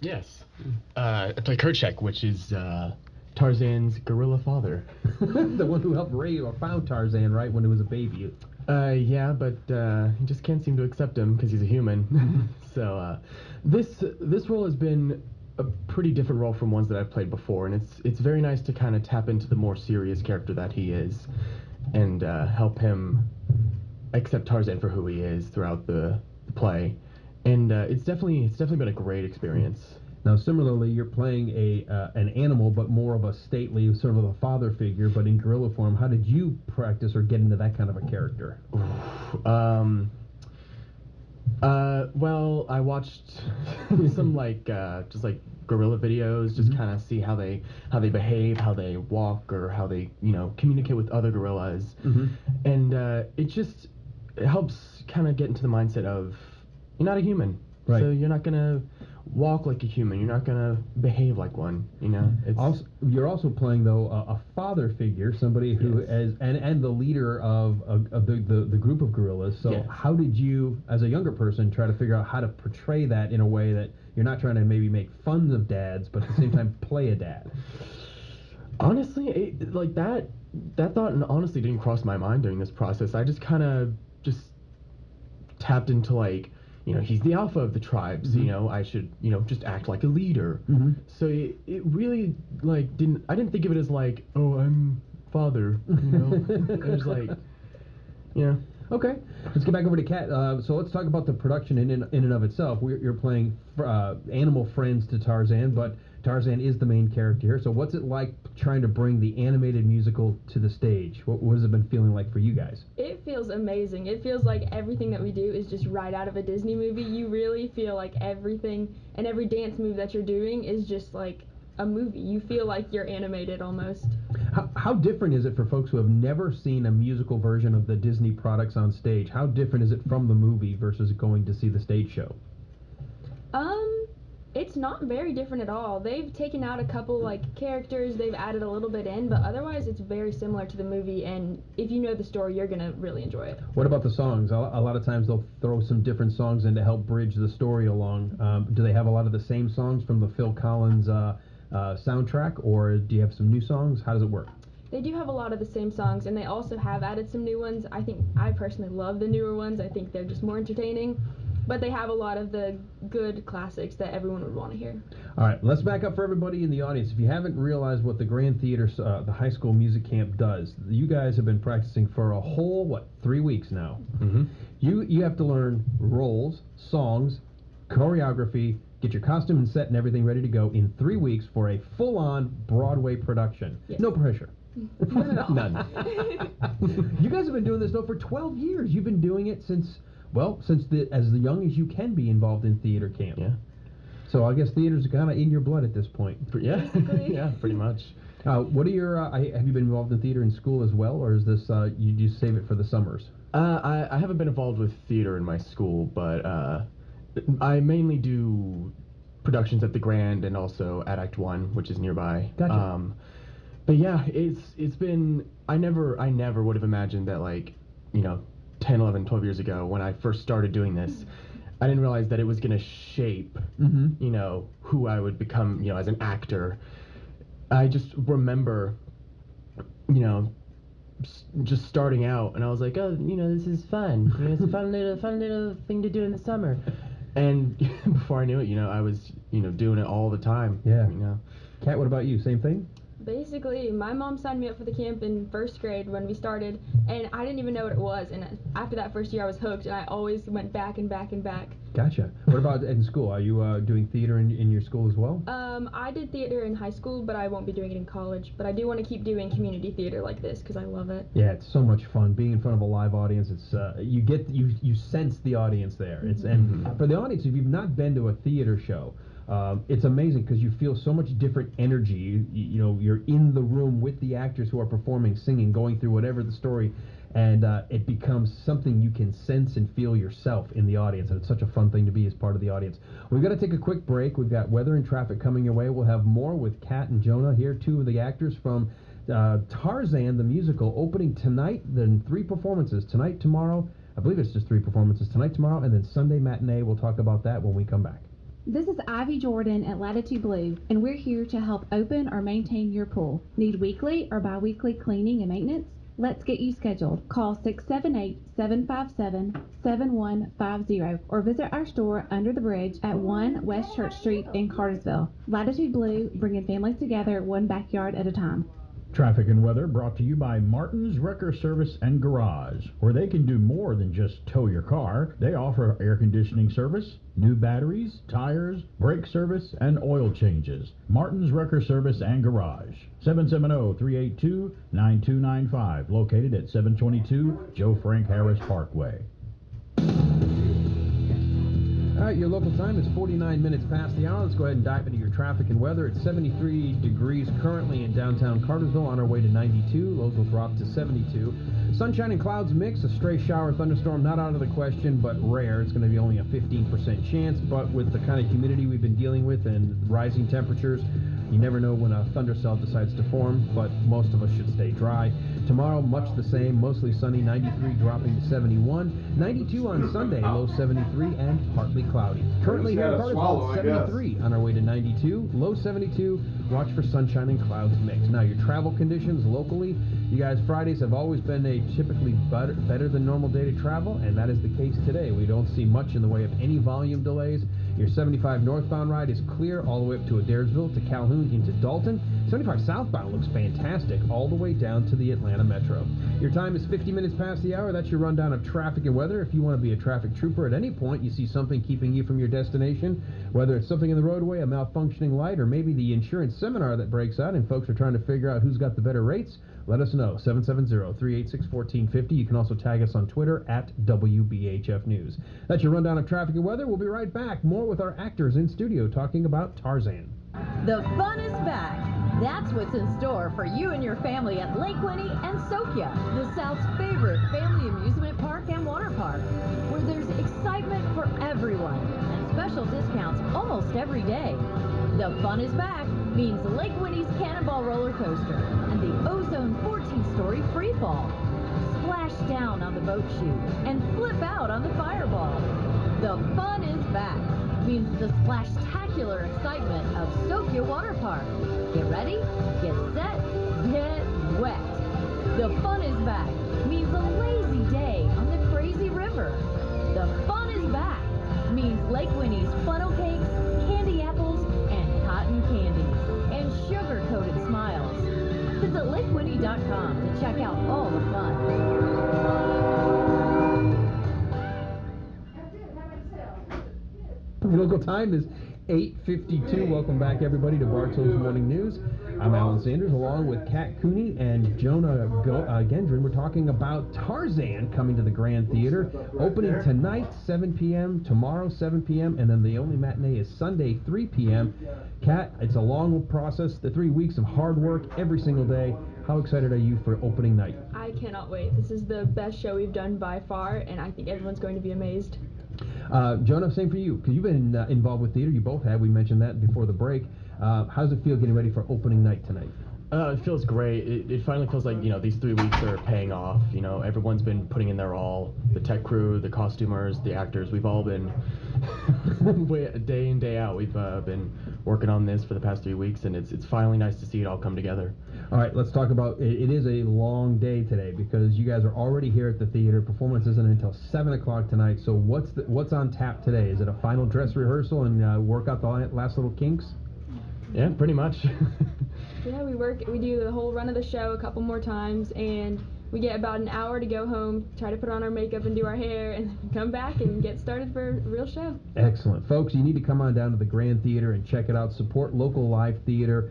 Yes. I play Kerchak, which is Tarzan's gorilla father. The one who helped raise or found Tarzan, right, when he was a baby. Yeah, but he just can't seem to accept him because he's a human. So this role has been a pretty different role from ones that I've played before, and it's very nice to kind of tap into the more serious character that he is, and help him accept Tarzan for who he is throughout the play. And it's definitely been a great experience. Now, similarly, you're playing an animal, but more of a stately, sort of a father figure, but in gorilla form. How did you practice or get into that kind of a character? Well, I watched some just like gorilla videos, just kind of see how they behave, how they walk, or how they communicate with other gorillas, and it helps kind of get into the mindset of you're not a human, right? So you're not gonna walk like a human. You're not gonna behave like one. You're also playing though a father figure, somebody who is and the leader of the group of gorillas. So how did you, as a younger person, try to figure out how to portray that in a way that you're not trying to maybe make fun of dads, but at the same time play a dad? Honestly, that thought honestly didn't cross my mind during this process. I just kind of just tapped into he's the alpha of the tribe, so I should just act like a leader. So it really I didn't think of it as oh, I'm father, it was Okay, let's get back over to Kat. So let's talk about the production in and of itself. You're playing animal friends to Tarzan, but Tarzan is the main character here. So what's it like trying to bring the animated musical to the stage? What has it been feeling like for you guys? It feels amazing. It feels like everything that we do is just right out of a Disney movie. You really feel like everything and every dance move that you're doing is just like a movie. You feel like you're animated almost. How different is it for folks who have never seen a musical version of the Disney products on stage? How different is it from the movie versus going to see the stage show? It's not very different at all. They've taken out a couple characters, they've added a little bit in, but otherwise it's very similar to the movie, and if you know the story, you're gonna really enjoy it. What about the songs? A lot of times they'll throw some different songs in to help bridge the story along. Do they have a lot of the same songs from the Phil Collins soundtrack, or do you have some new songs? How does it work? They do have a lot of the same songs, and they also have added some new ones. I personally love the newer ones. I think they're just more entertaining. But they have a lot of the good classics that everyone would want to hear. All right, let's back up for everybody in the audience. If you haven't realized what the Grand Theater, the high school music camp does, you guys have been practicing for a whole, 3 weeks now. You have to learn roles, songs, choreography, get your costume and set and everything ready to go in 3 weeks for a full-on Broadway production. Yes. No pressure. None. You guys have been doing this, though, for 12 years. You've been doing it since as young as you can be involved in theater camp. Yeah. So I guess theater's kind of in your blood at this point. Yeah. Yeah, pretty much. What are your, have you been involved in theater in school as well, or is this, you just save it for the summers? I haven't been involved with theater in my school, but I mainly do productions at the Grand and also at Act 1, which is nearby. Gotcha. But yeah, it's been, I never would have imagined that 10, 11, 12 years ago when I first started doing this, I didn't realize that it was going to shape, who I would become, as an actor. I just remember, just starting out, and I was like, oh, this is fun. It's a fun little thing to do in the summer. And before I knew it, I was, doing it all the time. Yeah. Kat, what about you? Same thing? Basically, my mom signed me up for the camp in first grade when we started, and I didn't even know what it was, and after that first year I was hooked, and I always went back and back and back. Gotcha. What about in school? Are you doing theater in your school as well? I did theater in high school, but I won't be doing it in college, but I do want to keep doing community theater like this, because I love it. Yeah, it's so much fun. Being in front of a live audience, it's you sense the audience there. And for the audience, if you've not been to a theater show, it's amazing because you feel so much different energy. You're in the room with the actors who are performing, singing, going through whatever the story, and it becomes something you can sense and feel yourself in the audience, and it's such a fun thing to be as part of the audience. We've got to take a quick break. We've got weather and traffic coming your way. We'll have more with Kat and Jonah here, two of the actors from Tarzan, the musical, opening tonight. Then 3 performances, tonight, tomorrow. I believe it's just 3 performances, tonight, tomorrow, and then Sunday matinee. We'll talk about that when we come back. This is Ivy Jordan at Latitude Blue, and we're here to help open or maintain your pool. Need weekly or bi-weekly cleaning and maintenance? Let's get you scheduled. Call 678-757-7150 or visit our store under the bridge at 1 West Church Street in Cartersville. Latitude Blue, bringing families together one backyard at a time. Traffic and weather brought to you by Martin's Wrecker Service and Garage, where they can do more than just tow your car. They offer air conditioning service, new batteries, tires, brake service, and oil changes. Martin's Wrecker Service and Garage, 770-382-9295, located at 722 Joe Frank Harris Parkway. All right, your local time is 49 minutes past the hour. Let's go ahead and dive into your traffic and weather. It's 73 degrees currently in downtown Cartersville, on our way to 92. Lows will drop to 72. Sunshine and clouds mix. A stray shower thunderstorm not out of the question, but rare. It's going to be only a 15% chance, but with the kind of humidity we've been dealing with and rising temperatures, you never know when a thundercell decides to form, but most of us should stay dry. Tomorrow, much the same, mostly sunny, 93 dropping to 71. 92 on Sunday, low 73 and partly cloudy. Currently here in Cartersville, 73 on our way to 92, low 72. Watch for sunshine and clouds mix. Now, your travel conditions locally, you guys, Fridays have always been a typically better than normal day to travel, and that is the case today. We don't see much in the way of any volume delays. Your 75 northbound ride is clear all the way up to Adairsville to Calhoun into Dalton. 75 southbound looks fantastic all the way down to the Atlanta Metro. Your time is 50 minutes past the hour. That's your rundown of traffic and weather. If you want to be a traffic trooper at any point, you see something keeping you from your destination, whether it's something in the roadway, a malfunctioning light, or maybe the insurance seminar that breaks out and folks are trying to figure out who's got the better rates, let us know. 770-386-1450. You can also tag us on Twitter at WBHF News. That's your rundown of traffic and weather. We'll be right back. More with our actors in studio talking about Tarzan. The fun is back. That's what's in store for you and your family at Lake Winnie and Sokia, the South's favorite family amusement park and water park, where there's excitement for everyone and special discounts almost every day. The fun is back means Lake Winnie's Cannonball roller coaster and the Ozone 14-story free fall. Splash down on the boat chute and flip out on the fireball. The fun is back means the splash-tacular excitement of Sokia Water Park. Get ready, get set, get wet. The fun is back means a lazy day on the crazy river. The fun is back means Lake Winnie's funnel cakes, candy apples, and cotton candy, and sugar-coated smiles. Visit LakeWinnie.com to check out all the fun. The local time is 8:52. Welcome back, everybody, to Bartow's Morning News. I'm Alan Sanders, along with Kat Cooney and Jonah Gendron. We're talking about Tarzan coming to the Grand Theater, opening tonight, 7 p.m., tomorrow, 7 p.m., and then the only matinee is Sunday, 3 p.m. Kat, it's a long process, the 3 weeks of hard work every single day. How excited are you for opening night? I cannot wait. This is the best show we've done by far, and I think everyone's going to be amazed. Jonah, same for you, because you've been involved with theater. You both have. We mentioned that before the break. How does it feel getting ready for opening night tonight? It feels great. It finally feels like, these 3 weeks are paying off. Everyone's been putting in their all. The tech crew, the costumers, the actors, we've all been day in, day out. We've been working on this for the past 3 weeks, and it's finally nice to see it all come together. All right, let's talk about it. Is a long day today because you guys are already here at the theater. Performance isn't until 7 o'clock tonight. So what's on tap today? Is it a final dress rehearsal and work out the last little kinks? Yeah, pretty much. Yeah, we do the whole run of the show a couple more times, and we get about an hour to go home, try to put on our makeup and do our hair, and come back and get started for a real show. Excellent. Folks, you need to come on down to the Grand Theater and check it out. Support local live theater.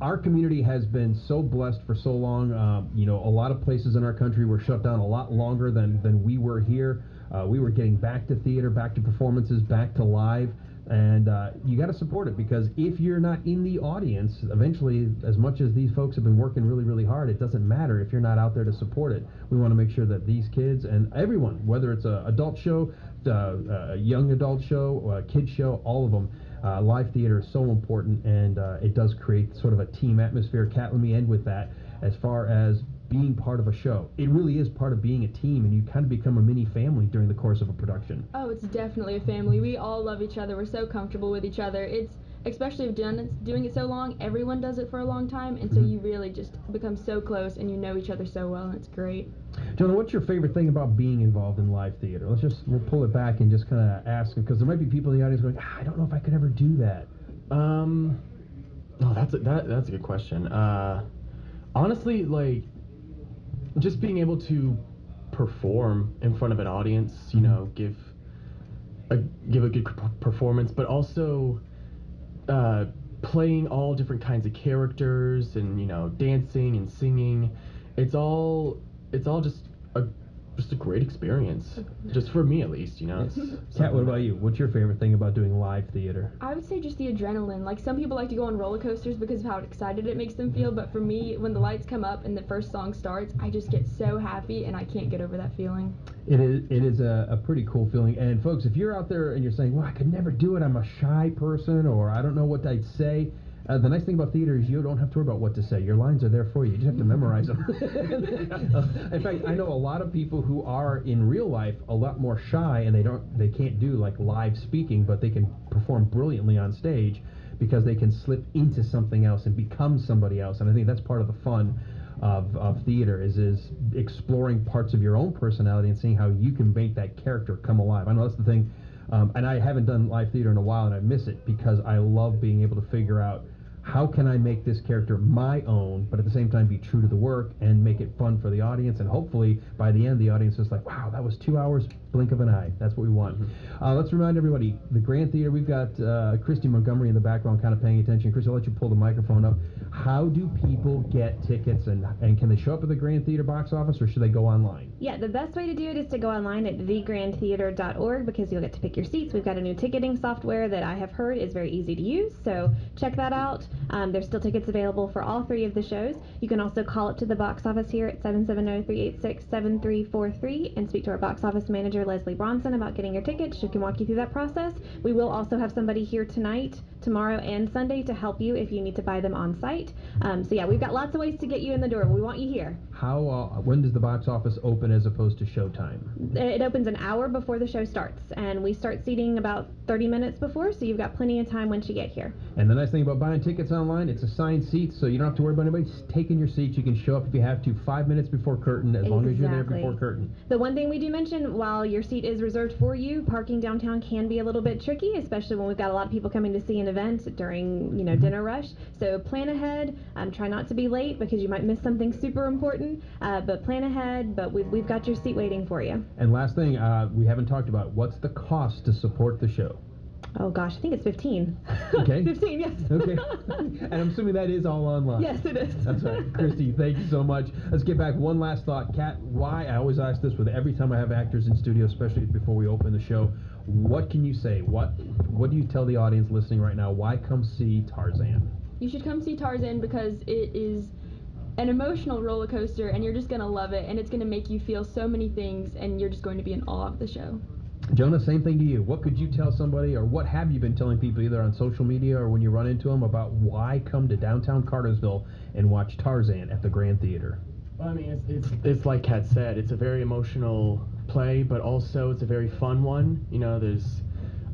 Our community has been so blessed for so long. A lot of places in our country were shut down a lot longer than we were here. We were getting back to theater, back to performances, back to live. And you got to support it, because if you're not in the audience, eventually, as much as these folks have been working really, really hard, it doesn't matter if you're not out there to support it. We want to make sure that these kids and everyone, whether it's an adult show, a young adult show, a kid show, all of them, live theater is so important, and it does create sort of a team atmosphere. Kat, let me end with that. As far as being part of a show. It really is part of being a team, and you kind of become a mini family during the course of a production. Oh, it's definitely a family. We all love each other. We're so comfortable with each other. It's, especially if doing it so long, everyone does it for a long time, and so you really just become so close and you know each other so well, and it's great. Jonah, what's your favorite thing about being involved in live theater? We'll pull it back and just kind of ask, because there might be people in the audience going, I don't know if I could ever do that. Oh, that's a good question. Honestly, like, just being able to perform in front of an audience, you know, give a good performance, but also playing all different kinds of characters and, you know, dancing and singing. It's all just a great experience, just for me at least, you know. Kat, what about you? What's your favorite thing about doing live theater? I would say just the adrenaline. Like, some people like to go on roller coasters because of how excited it makes them feel, but for me, when the lights come up and the first song starts, I just get so happy, and I can't get over that feeling. It is a pretty cool feeling. And folks, if you're out there and you're saying, well, I could never do it, I'm a shy person, or I don't know what I'd say, the nice thing about theater is you don't have to worry about what to say. Your lines are there for you. You just have to memorize them. In fact, I know a lot of people who are in real life a lot more shy, and they can't do like live speaking, but they can perform brilliantly on stage because they can slip into something else and become somebody else. And I think that's part of the fun of theater is exploring parts of your own personality and seeing how you can make that character come alive. I know that's the thing. And I haven't done live theater in a while, and I miss it because I love being able to figure out how can I make this character my own, but at the same time be true to the work and make it fun for the audience, and hopefully by the end the audience is like, wow, that was 2 hours, blink of an eye. That's what we want. Let's remind everybody, the Grand Theater, we've got Christy Montgomery in the background kind of paying attention. Christy, I'll let you pull the microphone up. How do people get tickets, and can they show up at the Grand Theater box office, or should they go online? Yeah, the best way to do it is to go online at thegrandtheater.org, because you'll get to pick your seats. We've got a new ticketing software that I have heard is very easy to use, so check that out. There's still tickets available for all 3 of the shows. You can also call up to the box office here at 770-386-7343 and speak to our box office manager, Leslie Bronson, about getting your tickets. She can walk you through that process. We will also have somebody here tonight, tomorrow, and Sunday to help you if you need to buy them on site. So yeah, we've got lots of ways to get you in the door. We want you here. When does the box office open as opposed to showtime? It opens an hour before the show starts, and we start seating about 30 minutes before, so you've got plenty of time once you get here. And the nice thing about buying tickets online, it's assigned seats, so you don't have to worry about anybody taking your seats. You can show up if you have to 5 minutes before curtain, as long as you're there before curtain. The one thing we do mention, while your seat is reserved for you, parking downtown can be a little bit tricky, especially when we've got a lot of people coming to see an event during, dinner rush. So plan ahead. Try not to be late because you might miss something super important, but plan ahead. But we've got your seat waiting for you. And last thing, we haven't talked about, what's the cost to support the show? Oh gosh, I think it's 15. Okay. 15, yes. Okay. And I'm assuming that is all online. Yes, it is. That's right. Christy, thank you so much. Let's get back. One last thought. Kat, why? I always ask this with every time I have actors in studio, especially before we open the show. What can you say? What do you tell the audience listening right now? Why come see Tarzan? You should come see Tarzan because it is an emotional roller coaster, and you're just going to love it, and it's going to make you feel so many things, and you're just going to be in awe of the show. Jonah, same thing to you. What could you tell somebody, or what have you been telling people either on social media or when you run into them about why come to downtown Cartersville and watch Tarzan at the Grand Theater? Well, I mean, it's like Kat said, it's a very emotional play, but also it's a very fun one. You know, there's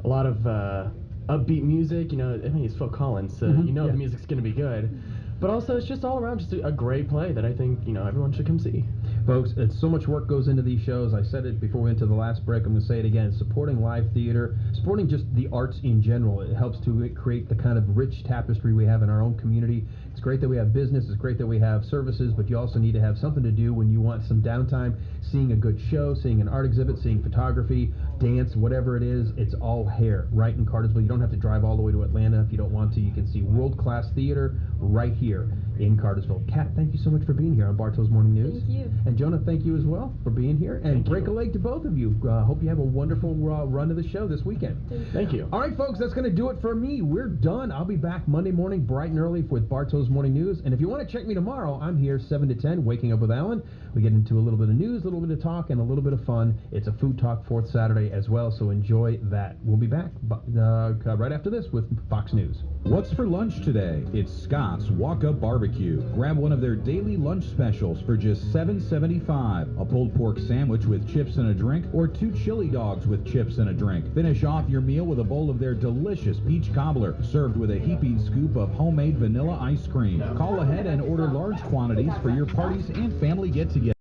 a lot of upbeat music. You know, I mean, it's Phil Collins, so the music's going to be good. But also, it's just all around just a great play that I think, everyone should come see. Folks, it's so much work goes into these shows. I said it before we went to the last break. I'm going to say it again. Supporting live theater, supporting just the arts in general, it helps to create the kind of rich tapestry we have in our own community. It's great that we have business. It's great that we have services, but you also need to have something to do when you want some downtime, seeing a good show, seeing an art exhibit, seeing photography, dance, whatever it is. It's all here, right in Cartersville. You don't have to drive all the way to Atlanta if you don't want to. You can see world-class theater right here in Cartersville. Kat, thank you so much for being here on Bartow's Morning News. Thank you. And Jonah, thank you as well for being here. And break a leg to both of you. Hope you have a wonderful run of the show this weekend. Thank you. All right, folks, that's going to do it for me. We're done. I'll be back Monday morning bright and early with Bartow's Morning News. And if you want to check me tomorrow, I'm here 7 to 10, Waking Up with Alan. We get into a little bit of news, a little little bit of talk and a little bit of fun. It's a Food Talk 4th Saturday as well, so enjoy that. We'll be back right after this with Fox News. What's for lunch today? It's Scott's Walk-Up Barbecue. Grab one of their daily lunch specials for just $7.75. A pulled pork sandwich with chips and a drink, or 2 chili dogs with chips and a drink. Finish off your meal with a bowl of their delicious peach cobbler, served with a heaping scoop of homemade vanilla ice cream. Call ahead and order large quantities for your parties and family get-together.